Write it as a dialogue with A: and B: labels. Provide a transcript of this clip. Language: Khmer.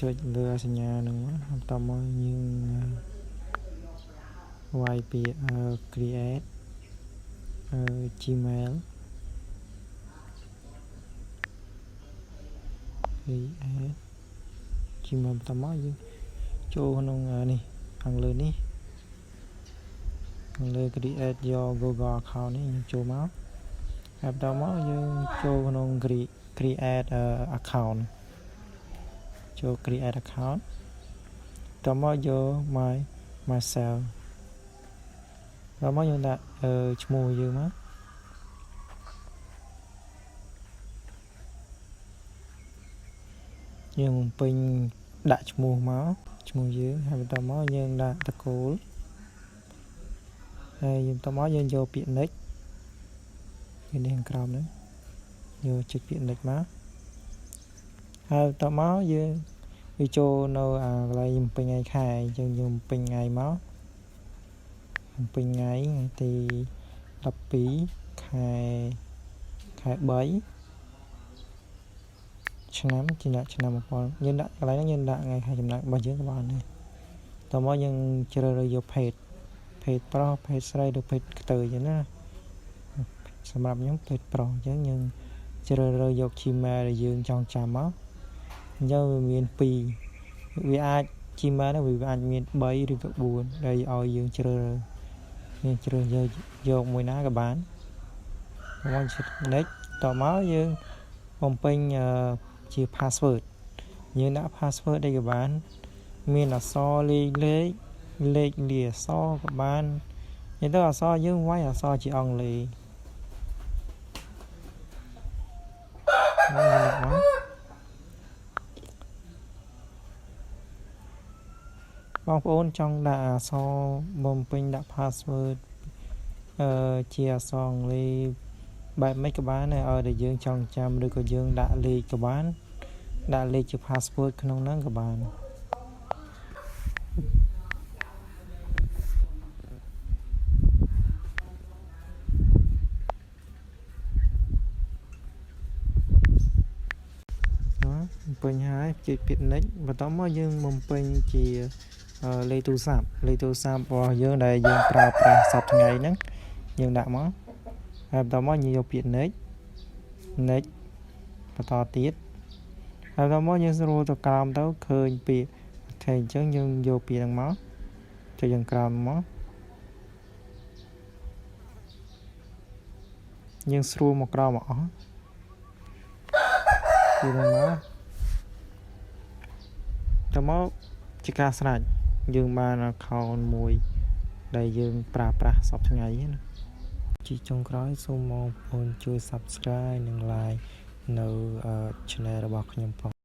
A: ចុចលើសញ្ញានឹងបន្តមកយើងវាយពី create Gmail create Gmail បន្តមកយើងចូលក្នុងនេះខាងលើនេះខាងលើ create your Google account នេះយើងចូលមកហើយបន្តមកយើងចូលក្នុង create account ចូល create account តមកយក myself តមកយើងដាក់ឈ្មោះយើងមកយើងបំពេញដាក់ឈ្មោះមកឈ្មោះយើងហើយបន្តមកយើងដាក់តកូលហើយបន្តមកយើងយកពាក្យ next នេះខាងក្រោមនេះយកចុចពាក្យ next មកហើយបន្តមកយើងវាចូលនៅកន្លែងបំពេញថ្ងៃខែយើងបំពេញថ្ងៃមកបំពេញថ្ងៃទី12ខែ3ឆ្នាំជាអ្នកឆ្នាំ1000យើងដាក់កន្លែងហ្នឹងយើងដាក់ថ្ងៃខែចំណាក់របស់យើងក៏បានដែរតមកយើងជ្រើសរើសយកភេទប្រុសភេទស្រីឬភេទខ្ទើអញ្ចឹងណាសម្រាប់ខ្ញុំភេទប្រុសអញ្ចឹងយើងជ្រើសរើសយក Gmail ដែលយើងចង់ចាំមកអញ្ចឹងវាមាន2វាអាច Gmail ហ្នឹងវាអាចមាន3ឬក៏4ដែលឲ្យយើងជ្រើសយកមួយណាក៏បានមកចុច next តមកយើងបំពេញជា password យើងដាក់ password អីក៏បានមានអក្សរលេខលេខលាអក្សរក៏បាននិយាយទៅអក្សរយើងវាយអក្សរជាអង់គ្លេសបងប្អូនចង់ដាក់អក្សរបំពេញដាក់ password ជាអក្សរអង់គ្លេសបែបមិនក៏បានដែរឲ្យតែយើងចង់ចាំឬក៏យើងដាក់លេខក៏បានដាក់លេខជា password ក្នុងហ្នឹងក៏បានបំពេញហើយចុចពាក្យ next បន្តមកយើងបំពេញជាលេខទូរស័ព្ទរបស់យើងដែលយើងប្រើប្រាស់សប្តាហ៍ថ្ងៃហ្នឹងយើងដាក់មកហើយបន្តមកយើងយកពាក្យ next បន្តទៀតហើយបន្តមកយើងស្រួលទៅក្រោមទៅឃើញពាក្យតែអញ្ចឹងយើងយកពាក្យហ្នឹងមកចុចខាងក្រោមមកយើងស្រួលមកក្រោមមកអស់ពីហ្នឹងមកតមកជាការស្រេចយើងបាន account មួយដែលយើងប្រើប្រាស់សប្តាហ៍ថ្ងៃណាជាចុងក្រោយសូមបងប្អូនជួយ subscribe និង like នៅ channel របស់ខ្ញុំផង